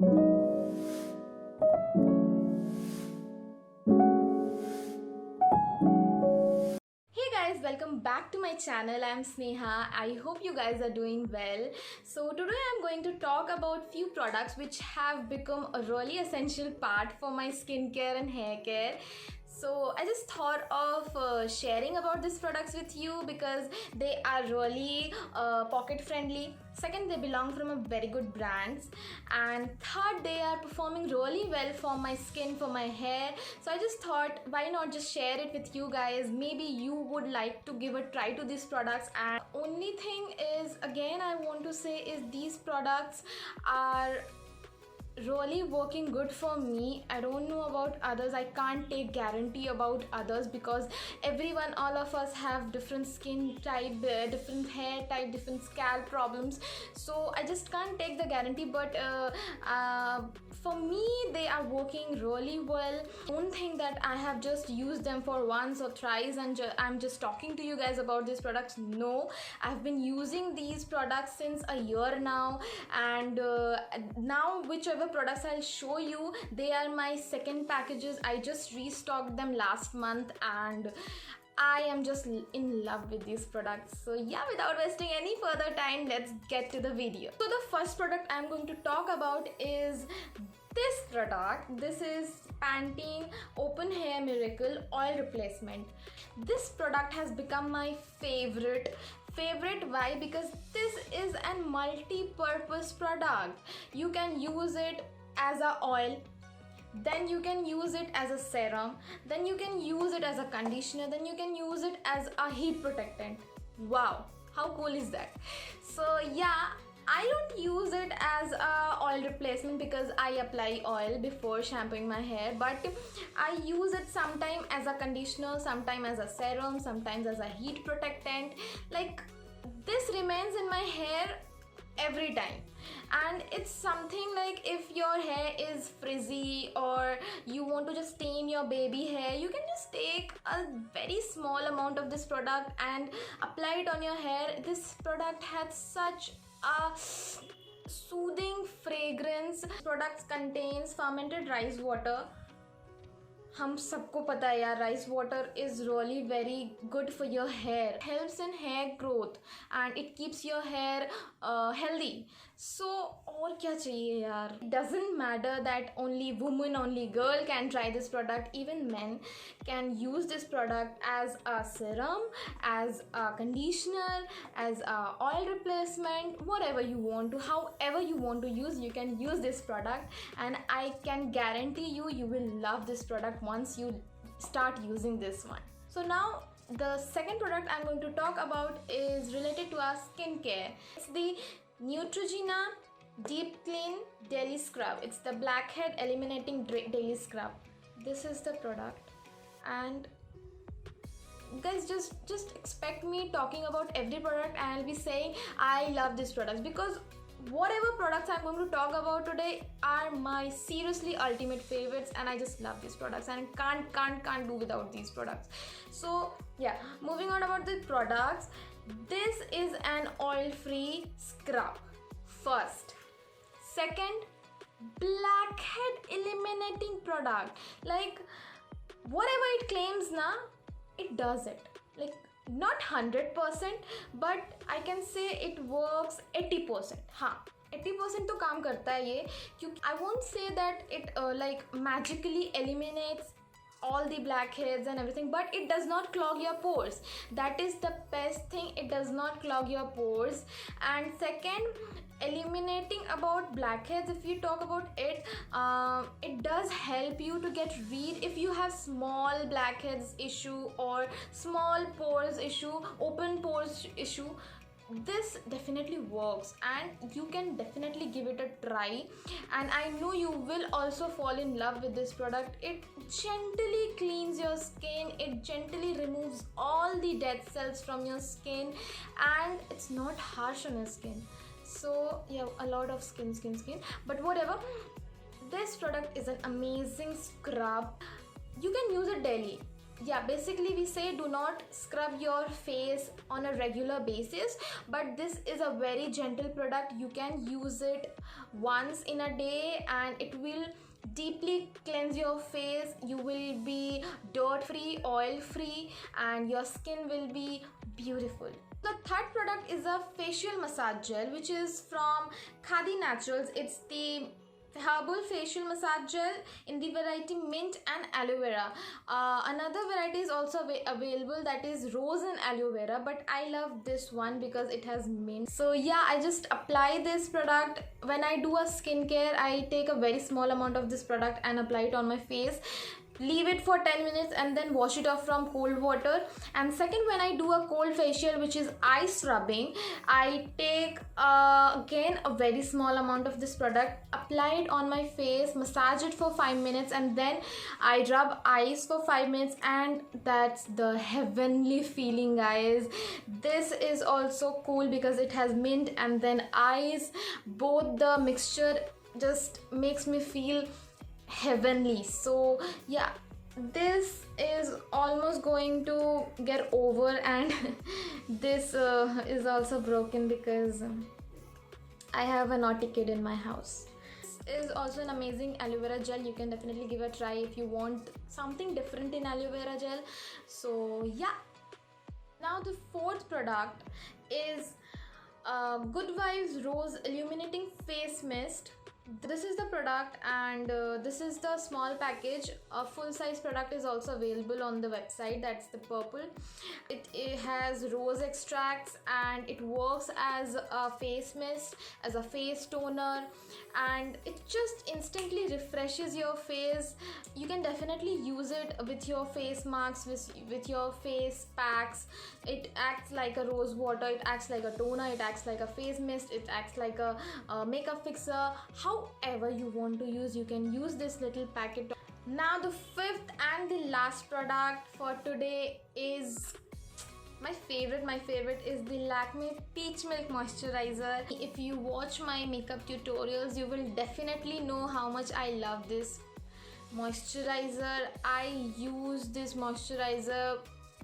Hey guys, welcome back to my channel. I'm Sneha. I hope you guys are doing well. So today I'm going to talk about few products which have become a really essential part for my skincare and hair care. So I just thought of sharing about these products with you because they are really pocket friendly. Second, they belong from a very good brands, and third, they are performing really well for my skin, for my hair. So I just thought, why not just share it with you guys? Maybe you would like to give a try to these products. And only thing is, again, I want to say is these products are really working good for me. I don't know about others. I can't take guarantee about others because everyone, all of us have different skin type, different hair type, different scalp problems. So I just can't take the guarantee, but for me they are working really well. Don't think that I have just used them for once or thrice and I'm just talking to you guys about these products. No, I've been using these products since a year now, and now whichever products I'll show you, they are my second packages. I just restocked them last month and I am just in love with these products. So yeah, without wasting any further time, let's get to the video. So the first product I'm going to talk about is this product. This is Pantene Open Hair Miracle Oil Replacement. This product has become my favorite. Why? Because this is a multi-purpose product. You can use it as a oil, then you can use it as a serum, then you can use it as a conditioner, then you can use it as a heat protectant. Wow, how cool is that? So yeah, I don't use it as a oil replacement because I apply oil before shampooing my hair, but I use it sometime as a conditioner, sometime as a serum, sometimes as a heat protectant. Like, this remains in my hair every time, and it's something like if your hair is frizzy or you want to just tame your baby hair, you can just take a very small amount of this product and apply it on your hair. This product has such a soothing fragrance. Product contains fermented rice water. हम सबको पता है यार, rice water is really very good for your hair, helps in hair growth and it keeps your hair healthy. So और क्या चाहिए यार? Doesn't matter that only women, only girl can try this product. Even men can use this product as a serum, as a conditioner, as a oil replacement, whatever you want to, however you want to use, you can use this product, and I can guarantee you will love this product once you start using this one. So now the second product I'm going to talk about is related to our skincare. It's the Neutrogena Deep Clean Daily Scrub. It's the blackhead eliminating daily scrub. This is the product, and guys, just expect me talking about every product and I'll be saying I love these products, because whatever products I'm going to talk about today are my seriously ultimate favorites, and I just love these products and can't do without these products. So yeah, moving on about the products. This is an oil-free scrub. First. Second, blackhead eliminating product. Like, whatever it claims na, it does it. Like, not 100%, but I can say it works 80%. हाँ, 80% तो काम करता है ये, क्योंकि I won't say that it like magically eliminates all the blackheads and everything, but it does not clog your pores. That is the best thing. It does not clog your pores. And second, eliminating about blackheads, if you talk about it, it does help you to get rid if you have small blackheads issue or small pores issue, open pores issue. This definitely works and you can definitely give it a try, and I know you will also fall in love with this product. It gently cleans your skin, it gently removes all the dead cells from your skin, and it's not harsh on your skin. So yeah, a lot of skin, but whatever, this product is an amazing scrub. You can use it daily. yeah, basically we say do not scrub your face on a regular basis, but this is a very gentle product. You can use it once in a day and it will deeply cleanse your face. You will be dirt free, oil free, and your skin will be beautiful. The third product is a facial massage gel, which is from Khadi Naturals. It's the herbal facial massage gel in the variety mint and aloe vera. Another variety is also available, that is rose and aloe vera, but I love this one because it has mint. So yeah, I just apply this product when I do a skincare. I take a very small amount of this product and apply it on my face, leave it for 10 minutes and then wash it off from cold water. And second, when I do a cold facial, which is ice rubbing, I take again a very small amount of this product, apply it on my face, massage it for 5 minutes, and then I rub ice for 5 minutes, and that's the heavenly feeling, guys. This is also cool because it has mint and then ice. Both the mixture just makes me feel heavenly. So yeah, this is almost going to get over, and this is also broken because I have a naughty kid in my house. This is also an amazing aloe vera gel. You can definitely give a try if you want something different in aloe vera gel. So yeah, now the fourth product is Good Vibes Rose Illuminating Face Mist. This is the product, and this is the small package. A full size product is also available on the website, that's the purple. It has rose extracts and it works as a face mist, as a face toner, and it just instantly refreshes your face. You can definitely use it with your face masks, with your face packs. It acts like a rose water, it acts like a toner, it acts like a face mist, it acts like a makeup fixer. However you want to use, you can use this little packet. Now the fifth and the last product for today is my favorite is the Lakme Peach Milk Moisturizer. If you watch my makeup tutorials, you will definitely know how much I love this moisturizer. I use this moisturizer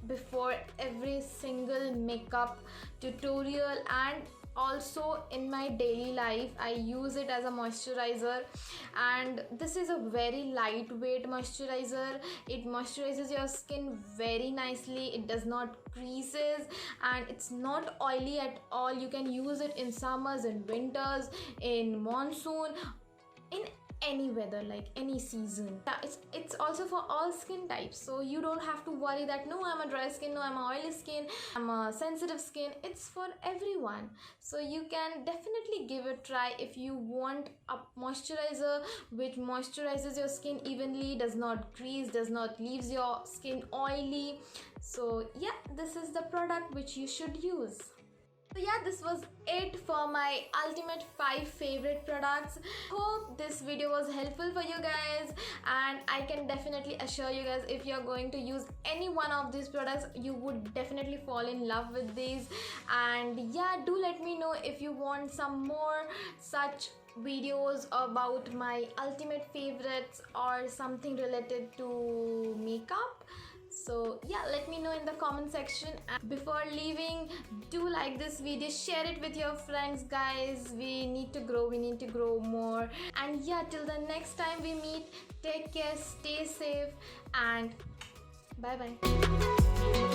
before every single makeup tutorial, and also in my daily life I use it as a moisturizer. And this is a very lightweight moisturizer. It moisturizes your skin very nicely. It does not creases, and it's not oily at all. You can use it in summers, in winters, in monsoon, in any weather, like any season. It's also for all skin types, so you don't have to worry that no, I'm a dry skin, no, I'm a oily skin, I'm a sensitive skin. It's for everyone, so you can definitely give it a try if you want a moisturizer which moisturizes your skin evenly, does not crease, does not leaves your skin oily. So yeah, this is the product which you should use. So yeah, this was it for my ultimate 5 favorite products. Hope this video was helpful for you guys, and I can definitely assure you guys, if you're going to use any one of these products, you would definitely fall in love with these. And yeah, do let me know if you want some more such videos about my ultimate favorites or something related to makeup. So yeah, let me know in the comment section. And before leaving, do like this video, share it with your friends, guys. We need to grow more. And yeah, till the next time we meet, take care, stay safe, and bye bye.